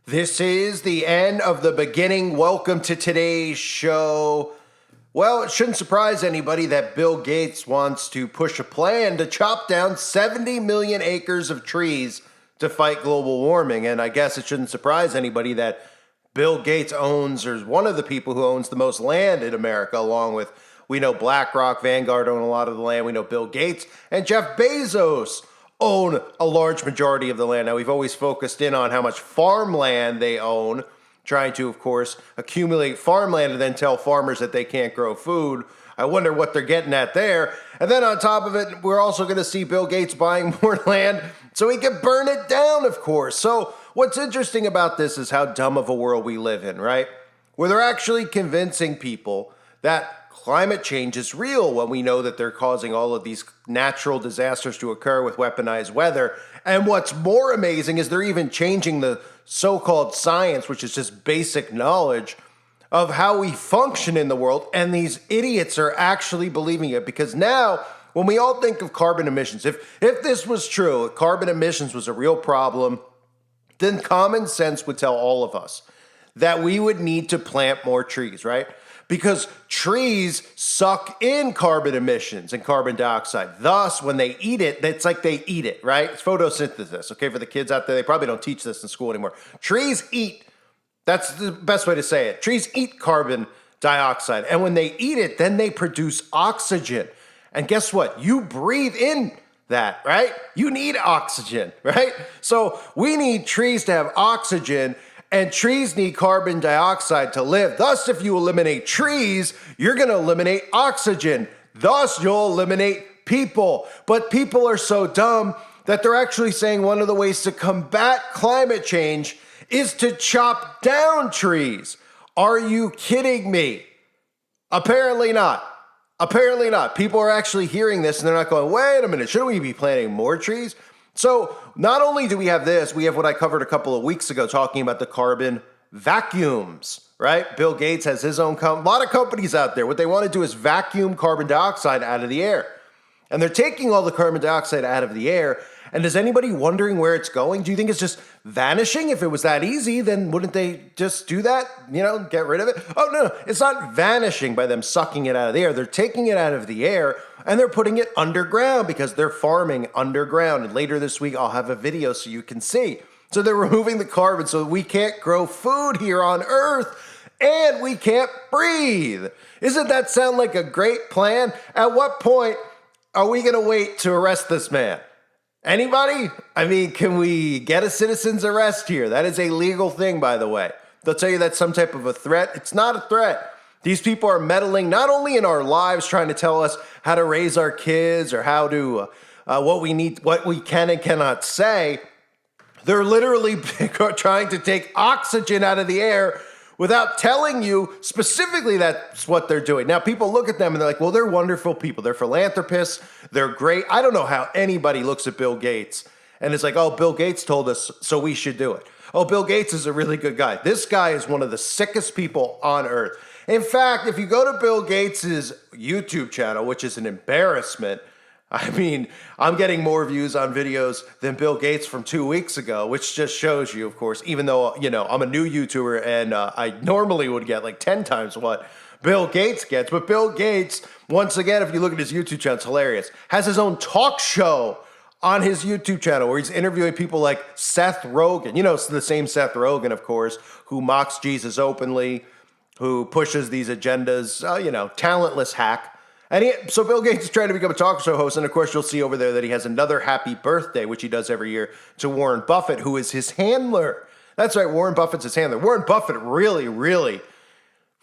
This is the end of the beginning. Welcome to today's show. Well, it shouldn't surprise anybody that Bill Gates wants to push a plan to chop down 70 million acres of trees to fight global warming. And I guess it shouldn't surprise anybody that Bill Gates owns, or is one of the people who owns the most land in America, along with, we know BlackRock, Vanguard own a lot of the land. We know Bill Gates and Jeff Bezos own a large majority of the land. Now, we've always focused in on how much farmland they own, trying to, of course, accumulate farmland and then tell farmers that they can't grow food. I wonder what they're getting at there. And then on top of it, we're also going to see Bill Gates buying more land so he can burn it down, of course. So what's interesting about this is how dumb of a world we live in, right? Where they're actually convincing people that climate change is real when we know that they're causing all of these natural disasters to occur with weaponized weather. And what's more amazing is they're even changing the so-called science, which is just basic knowledge of how we function in the world. And these idiots are actually believing it, because now when we all think of carbon emissions, if this was true, if carbon emissions was a real problem, then common sense would tell all of us that we would need to plant more trees, right? Because trees suck in carbon emissions and carbon dioxide. Thus, when they eat it, it's like they eat it, right? It's photosynthesis, okay? For the kids out there, they probably don't teach this in school anymore. Trees eat, that's the best way to say it. Trees eat carbon dioxide. And when they eat it, then they produce oxygen. And guess what? You breathe in that, right? You need oxygen, right? So we need trees to have oxygen, and trees need carbon dioxide to live. Thus, if you eliminate trees, you're going to eliminate oxygen. Thus, you'll eliminate people. But people are so dumb that they're actually saying one of the ways to combat climate change is to chop down trees. Are you kidding me? Apparently not. Apparently not. People are actually hearing this and they're not going, wait a minute, shouldn't we be planting more trees? So not only do we have this, we have what I covered a couple of weeks ago talking about the carbon vacuums, right? Bill Gates has his own a lot of companies out there. What they want to do is vacuum carbon dioxide out of the air. And they're taking all the carbon dioxide out of the air. And is anybody wondering where it's going? Do you think it's just vanishing? If it was that easy, then wouldn't they just do that? You know, get rid of it? Oh, no, it's not vanishing by them sucking it out of the air. They're taking it out of the air and they're putting it underground because they're farming underground. And later this week, I'll have a video so you can see. So they're removing the carbon so we can't grow food here on Earth and we can't breathe. Isn't that sound like a great plan? At what point are we going to wait to arrest this man? Anybody? I mean, can we get a citizen's arrest here? That is a legal thing, by the way. They'll tell you that's some type of a threat. It's not a threat. These people are meddling not only in our lives, trying to tell us how to raise our kids or how to, what we need, what we can and cannot say. They're literally trying to take oxygen out of the air without telling you specifically that's what they're doing. Now, people look at them and they're like, well, they're wonderful people. They're philanthropists. They're great. I don't know how anybody looks at Bill Gates and it's like, oh, Bill Gates told us, so we should do it. Oh, Bill Gates is a really good guy. This guy is one of the sickest people on earth. In fact, if you go to Bill Gates's YouTube channel, which is an embarrassment, I mean, I'm getting more views on videos than Bill Gates from 2 weeks ago, which just shows you, of course, even though, you know, I'm a new YouTuber and I normally would get like 10 times what Bill Gates gets. But Bill Gates, once again, if you look at his YouTube channel, it's hilarious, has his own talk show on his YouTube channel where he's interviewing people like Seth Rogen. You know, it's the same Seth Rogen, of course, who mocks Jesus openly, who pushes these agendas, you know, talentless hack. And so Bill Gates is trying to become a talk show host. And of course, you'll see over there that he has another happy birthday, which he does every year, to Warren Buffett, who is his handler. That's right. Warren Buffett's his handler. Warren Buffett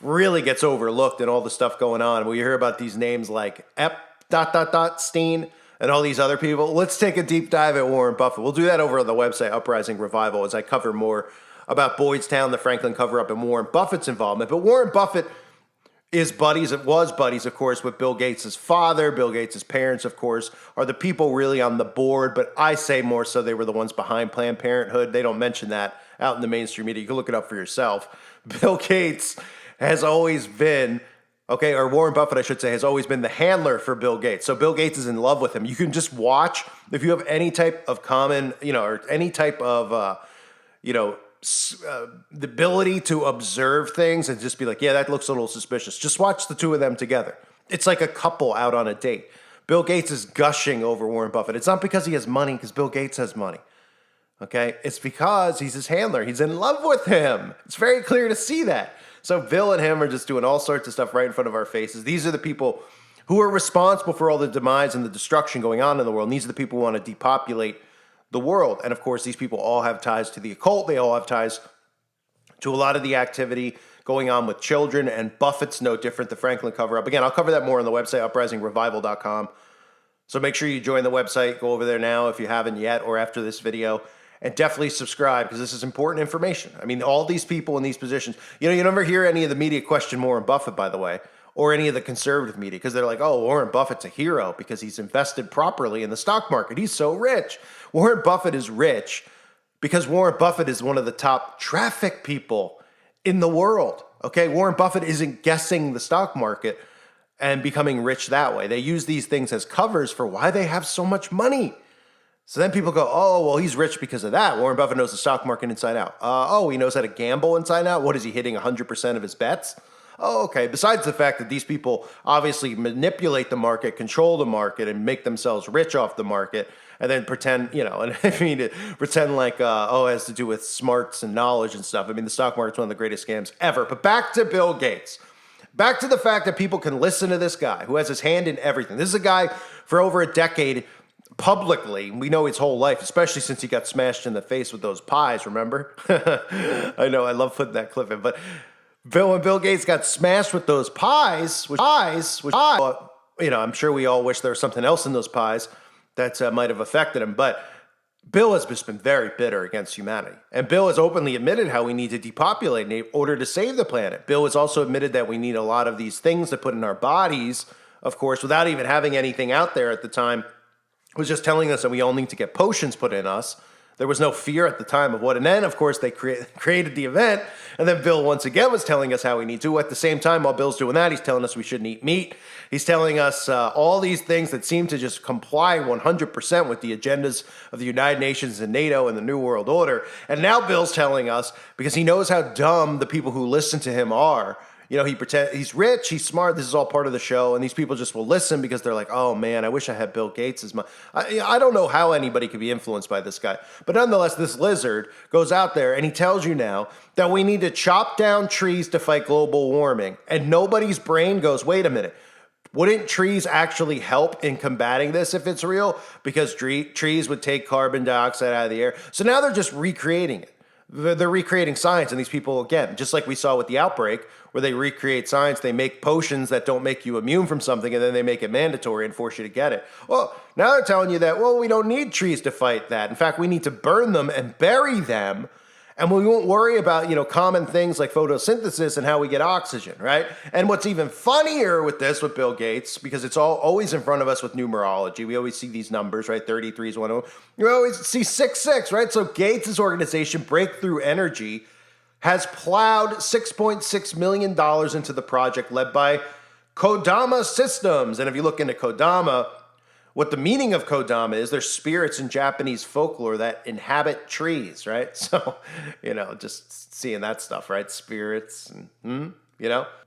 really gets overlooked in all the stuff going on. We hear about these names like Steen and all these other people. Let's take a deep dive at Warren Buffett. We'll do that over on the website, Uprising Revival, as I cover more about Boydstown, the Franklin cover-up, and Warren Buffett's involvement. But Warren Buffett was buddies, of course, with Bill Gates' father. Bill Gates' parents, of course, are the people really on the board, but I say more so they were the ones behind Planned Parenthood. They don't mention that out in the mainstream media. You can look it up for yourself. Bill Gates has always been, or Warren Buffett, I should say, has always been the handler for Bill Gates. So Bill Gates is in love with him. You can just watch, if you have any type of common, or any type of, the ability to observe things and just be like, yeah, that looks a little suspicious. Just watch the two of them together. It's like a couple out on a date. Bill Gates is gushing over Warren Buffett. It's not because he has money, because Bill Gates has money. Okay? It's because he's his handler. He's in love with him. It's very clear to see that. So Bill and him are just doing all sorts of stuff right in front of our faces. These are the people who are responsible for all the demise and the destruction going on in the world. And these are the people who want to depopulate the world. And of course, these people all have ties to the occult. They all have ties to a lot of the activity going on with children. And Buffett's no different. The Franklin cover-up. Again, I'll cover that more on the website, uprisingrevival.com. So make sure you join the website. Go over there now if you haven't yet, or after this video. And definitely subscribe, because this is important information. I mean, all these people in these positions, you never hear any of the media question Warren Buffett, by the way, or any of the conservative media, because they're like, oh, Warren Buffett's a hero because he's invested properly in the stock market. He's so rich. Warren Buffett is rich because Warren Buffett is one of the top traffic people in the world. Okay, Warren Buffett isn't guessing the stock market and becoming rich that way. They use these things as covers for why they have so much money. So then people go, oh, well, he's rich because of that. Warren Buffett knows the stock market inside out. Oh, he knows how to gamble inside out. What is he hitting 100% of his bets? Oh, okay. Besides the fact that these people obviously manipulate the market, control the market, and make themselves rich off the market, and then pretend, and I mean, pretend like, it has to do with smarts and knowledge and stuff. I mean, the stock market's one of the greatest scams ever. But back to Bill Gates. Back to the fact that people can listen to this guy who has his hand in everything. This is a guy for over a decade publicly. We know his whole life, especially since he got smashed in the face with those pies, remember? I know, I love putting that clip in. But when Bill Gates got smashed with those pies, I'm sure we all wish there was something else in those pies that might have affected him. But Bill has just been very bitter against humanity. And Bill has openly admitted how we need to depopulate in order to save the planet. Bill has also admitted that we need a lot of these things to put in our bodies, of course, without even having anything out there at the time. Was just telling us that we all need to get potions put in us. There was no fear at the time of what. And then, of course, they created the event. And then Bill once again was telling us how we need to. At the same time, while Bill's doing that, he's telling us we shouldn't eat meat. He's telling us all these things that seem to just comply 100% with the agendas of the United Nations and NATO and the New World Order. And now Bill's telling us, because he knows how dumb the people who listen to him are, he pretends he's rich, he's smart. This is all part of the show, and these people just will listen because they're like, "Oh man, I wish I had Bill Gates as my." I don't know how anybody could be influenced by this guy, but nonetheless, this lizard goes out there and he tells you now that we need to chop down trees to fight global warming, and nobody's brain goes, "Wait a minute, wouldn't trees actually help in combating this if it's real? Because trees would take carbon dioxide out of the air." So now they're just recreating it. They're recreating science, and these people, again, just like we saw with the outbreak, where they recreate science, they make potions that don't make you immune from something, and then they make it mandatory and force you to get it. Well, now they're telling you that, well, we don't need trees to fight that. In fact, we need to burn them and bury them, and we won't worry about, common things like photosynthesis and how we get oxygen, right? And what's even funnier with this, with Bill Gates, because it's always in front of us with numerology. We always see these numbers, right? 33 is one of them. You always see 66, right? So Gates' organization, Breakthrough Energy, has plowed $6.6 million into the project led by Kodama Systems. And if you look into Kodama, what the meaning of Kodama is, they're spirits in Japanese folklore that inhabit trees, right? So, just seeing that stuff, right? Spirits, and,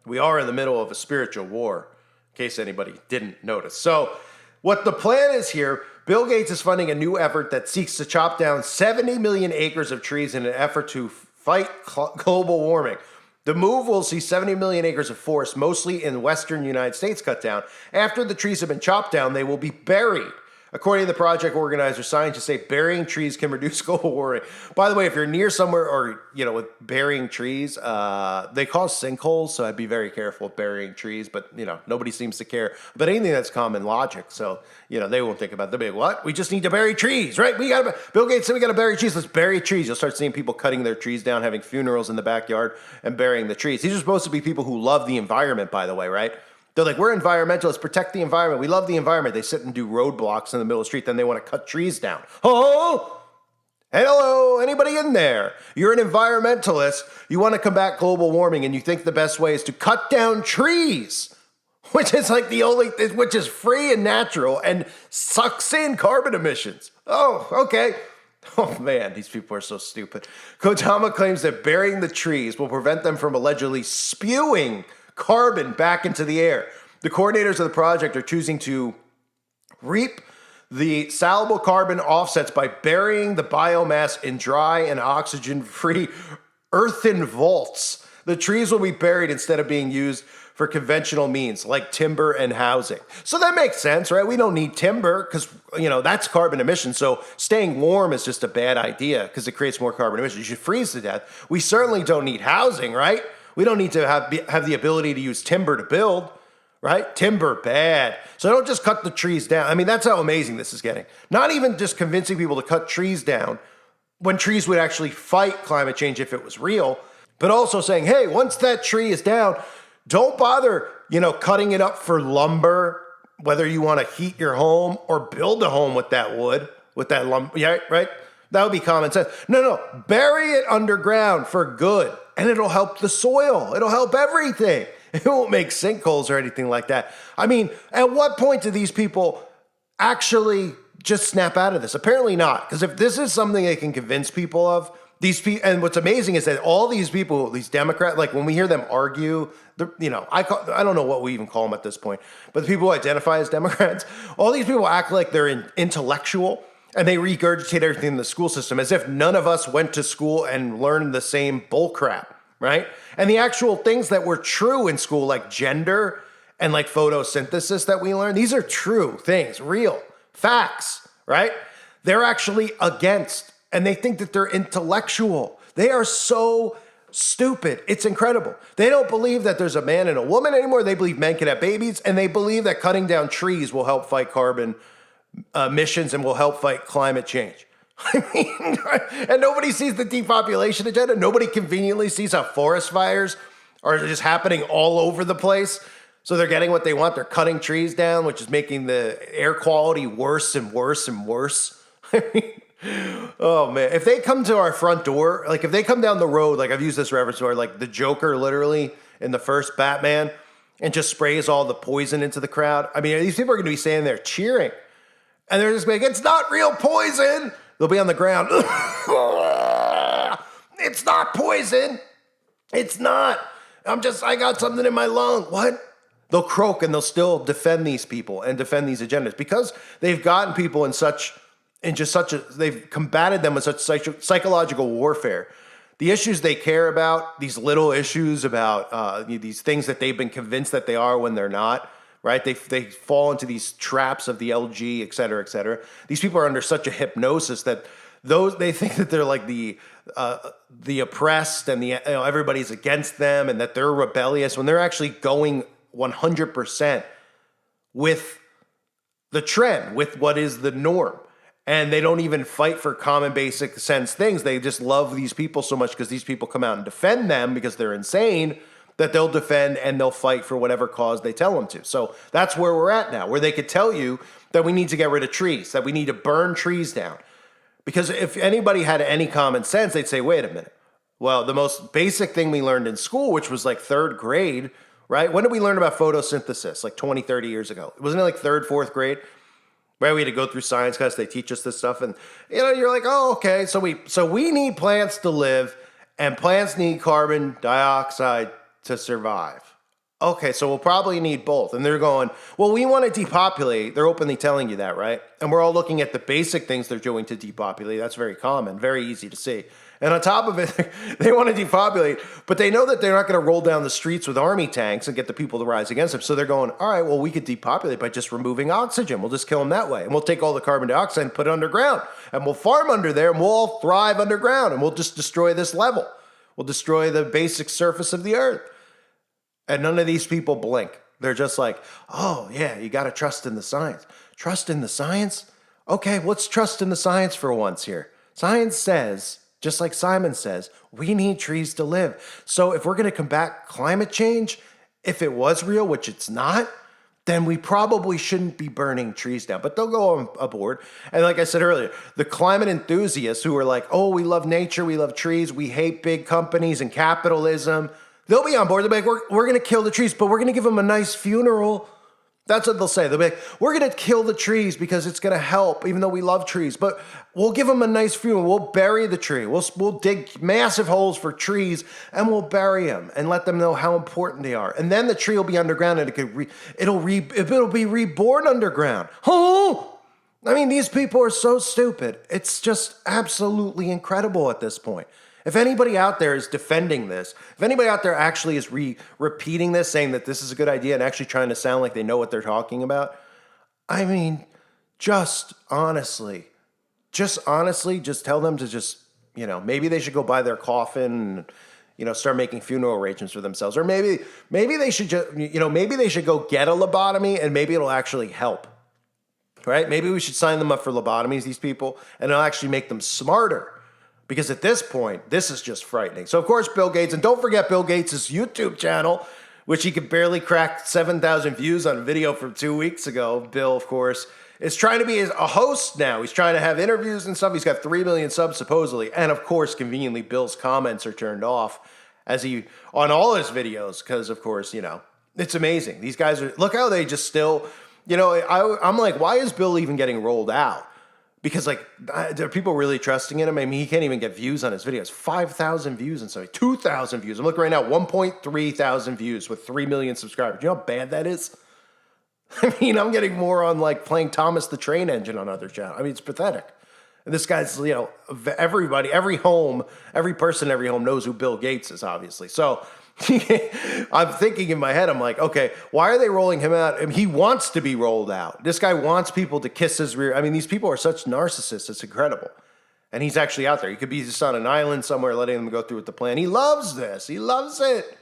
we are in the middle of a spiritual war, in case anybody didn't notice. So what the plan is here, Bill Gates is funding a new effort that seeks to chop down 70 million acres of trees in an effort to fight global warming. The move will see 70 million acres of forest, mostly in the western United States, cut down. After the trees have been chopped down, they will be buried. According to the project organizers, scientists say burying trees can reduce global warming. By the way, if you're near somewhere or, with burying trees, they cause sinkholes, so I'd be very careful with burying trees. But, nobody seems to care about anything that's common logic. So, they won't think about it. They'll be like, what? We just need to bury trees, right? Bill Gates said we got to bury trees. Let's bury trees. You'll start seeing people cutting their trees down, having funerals in the backyard, and burying the trees. These are supposed to be people who love the environment, by the way, right? They're like, we're environmentalists, protect the environment. We love the environment. They sit and do roadblocks in the middle of the street. Then they want to cut trees down. Oh, hello, anybody in there? You're an environmentalist. You want to combat global warming, and you think the best way is to cut down trees, which is like which is free and natural and sucks in carbon emissions. Oh, okay. Oh man, these people are so stupid. Kodama claims that burying the trees will prevent them from allegedly spewing carbon back into the air. The coordinators of the project are choosing to reap the salable carbon offsets by burying the biomass in dry and oxygen-free earthen vaults. The trees will be buried instead of being used for conventional means like timber and housing. So that makes sense, right? We don't need timber because, that's carbon emissions. So staying warm is just a bad idea because it creates more carbon emissions. You should freeze to death. We certainly don't need housing, right? We don't need to have the ability to use timber to build, right? Timber, bad. So don't just cut the trees down. I mean, that's how amazing this is getting. Not even just convincing people to cut trees down when trees would actually fight climate change if it was real, but also saying, hey, once that tree is down, don't bother, cutting it up for lumber, whether you want to heat your home or build a home with that wood, with that lumber, yeah, right? That would be common sense. No, bury it underground for good, and it'll help the soil. It'll help everything. It won't make sinkholes or anything like that. I mean, at what point do these people actually just snap out of this? Apparently not, because if this is something they can convince people of, these people, and what's amazing is that all these people, these Democrats, like when we hear them argue, I don't know what we even call them at this point, but the people who identify as Democrats, all these people act like they're intellectual and they regurgitate everything in the school system as if none of us went to school and learned the same bullcrap, right? And the actual things that were true in school, like gender and like photosynthesis that we learned, these are true things, real facts, right? They're actually against. And they think that they're intellectual. They are so stupid. It's incredible. They don't believe that there's a man and a woman anymore. They believe men can have babies. And they believe that cutting down trees will help fight carbon emissions and will help fight climate change. I mean, and nobody sees the depopulation agenda. Nobody conveniently sees how forest fires are just happening all over the place. So they're getting what they want. They're cutting trees down, which is making the air quality worse and worse and worse. I mean, oh man, if they come to our front door, like if they come down the road, like I've used this reference where like the Joker literally in the first Batman and just sprays all the poison into the crowd. I mean, these people are going to be standing there cheering and they're just like, it's not real poison. They'll be on the ground. It's not poison. It's not. I got something in my lung. What? They'll croak and they'll still defend these people and defend these agendas because they've gotten people they've combated them with such psychological warfare. The issues they care about, these little issues about these things that they've been convinced that they are when they're not, right? They fall into these traps of the LG, et cetera, et cetera. These people are under such a hypnosis that they think that they're like the oppressed and everybody's against them and that they're rebellious when they're actually going 100% with the trend, with what is the norm. And they don't even fight for common basic sense things. They just love these people so much because these people come out and defend them because they're insane that they'll defend and they'll fight for whatever cause they tell them to. So that's where we're at now, where they could tell you that we need to get rid of trees, that we need to burn trees down. Because if anybody had any common sense, they'd say, wait a minute. Well, the most basic thing we learned in school, which was like third grade, right? When did we learn about photosynthesis? Like 20, 30 years ago. Wasn't it like third, fourth grade? Right, we had to go through science class. They teach us this stuff, and you're like, oh, okay. So we need plants to live, and plants need carbon dioxide to survive. Okay, so we'll probably need both. And they're going, well, we want to depopulate. They're openly telling you that, right? And we're all looking at the basic things they're doing to depopulate. That's very common, very easy to see. And on top of it, they want to depopulate, but they know that they're not going to roll down the streets with army tanks and get the people to rise against them. So they're going, all right, well, we could depopulate by just removing oxygen. We'll just kill them that way. And we'll take all the carbon dioxide and put it underground. And we'll farm under there, and we'll all thrive underground. And we'll just destroy this level. We'll destroy the basic surface of the earth. And none of these people blink. They're just like, oh, yeah, you got to trust in the science. Trust in the science? Okay, let's trust in the science for once here. Science says, just like Simon says, we need trees to live. So if we're going to combat climate change, if it was real, which it's not, then we probably shouldn't be burning trees down. But they'll go aboard. And like I said earlier, the climate enthusiasts who are like, oh, we love nature, we love trees, we hate big companies and capitalism, they'll be on board. They'll be like, we're going to kill the trees, but we're going to give them a nice funeral. That's what they'll say. They'll be like, we're going to kill the trees because it's going to help, even though we love trees. But we'll give them a nice funeral. We'll bury the tree. We'll dig massive holes for trees and we'll bury them and let them know how important they are. And then the tree will be underground and it'll be reborn underground. Oh! I mean, these people are so stupid. It's just absolutely incredible at this point. If anybody out there is defending this, if anybody out there actually is repeating this, saying that this is a good idea and actually trying to sound like they know what they're talking about, I mean, just honestly, just tell them to just, maybe they should go buy their coffin and, start making funeral arrangements for themselves. Or maybe they should just, maybe they should go get a lobotomy and maybe it'll actually help, right? Maybe we should sign them up for lobotomies, these people, and it'll actually make them smarter. Because at this point, this is just frightening. So, of course, Bill Gates, and don't forget Bill Gates' YouTube channel, which he could barely crack 7,000 views on a video from 2 weeks ago. Bill, of course, is trying to be a host now. He's trying to have interviews and stuff. He's got 3 million subs, supposedly. And, of course, conveniently, Bill's comments are turned off on all his videos. Because, of course, it's amazing. These guys look how they just still, I'm like, why is Bill even getting rolled out? Because, are people really trusting in him? I mean, he can't even get views on his videos. 5,000 views and something. 2,000 views. I'm looking right now, 1.3 thousand views with 3 million subscribers. You know how bad that is? I mean, I'm getting more on, playing Thomas the Train Engine on other channels. I mean, it's pathetic. And this guy's, everybody, every person in every home knows who Bill Gates is, obviously. So I'm thinking in my head, I'm like, okay, why are they rolling him out? I mean, he wants to be rolled out. This guy wants people to kiss his rear. I mean, these people are such narcissists. It's incredible. And he's actually out there. He could be just on an island somewhere letting them go through with the plan. He loves this. He loves it.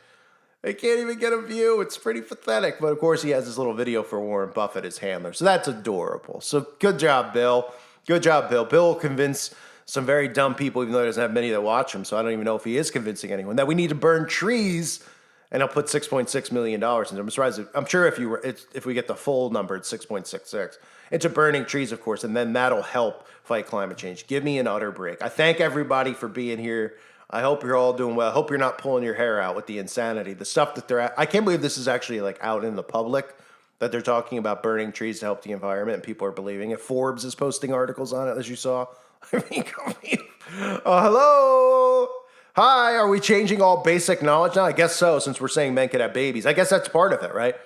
They can't even get a view. It's pretty pathetic. But, of course, he has this little video for Warren Buffett, his handler. So that's adorable. So good job, Bill. Good job, Bill. Bill will convince some very dumb people, even though he doesn't have many that watch him. So I don't even know if he is convincing anyone that we need to burn trees. And he'll put $6.6 million into. I'm surprised. I'm sure if we get the full number, it's 6.66 into burning trees, of course, and then that'll help fight climate change. Give me an utter break. I thank everybody for being here. I hope you're all doing well. I hope you're not pulling your hair out with the insanity, the stuff that they're at. I can't believe this is actually out in the public, that they're talking about burning trees to help the environment, and people are believing it. Forbes is posting articles on it, as you saw. I mean, hello. Hi, are we changing all basic knowledge now? I guess so, since we're saying men could have babies. I guess that's part of it, right?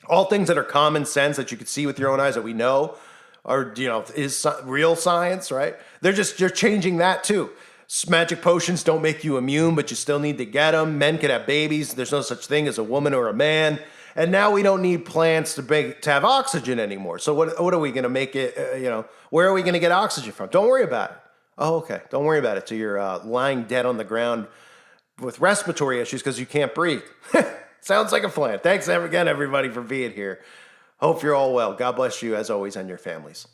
All things that are common sense that you could see with your own eyes that we know are, is real science, right? They're changing that too. Magic potions don't make you immune, but you still need to get them. Men could have babies. There's no such thing as a woman or a man. And now we don't need plants to have oxygen anymore. So what are we going to make it, where are we going to get oxygen from? Don't worry about it. Oh, okay. Don't worry about it. So you're lying dead on the ground with respiratory issues because you can't breathe. Sounds like a plan. Thanks again, everybody, for being here. Hope you're all well. God bless you, as always, and your families.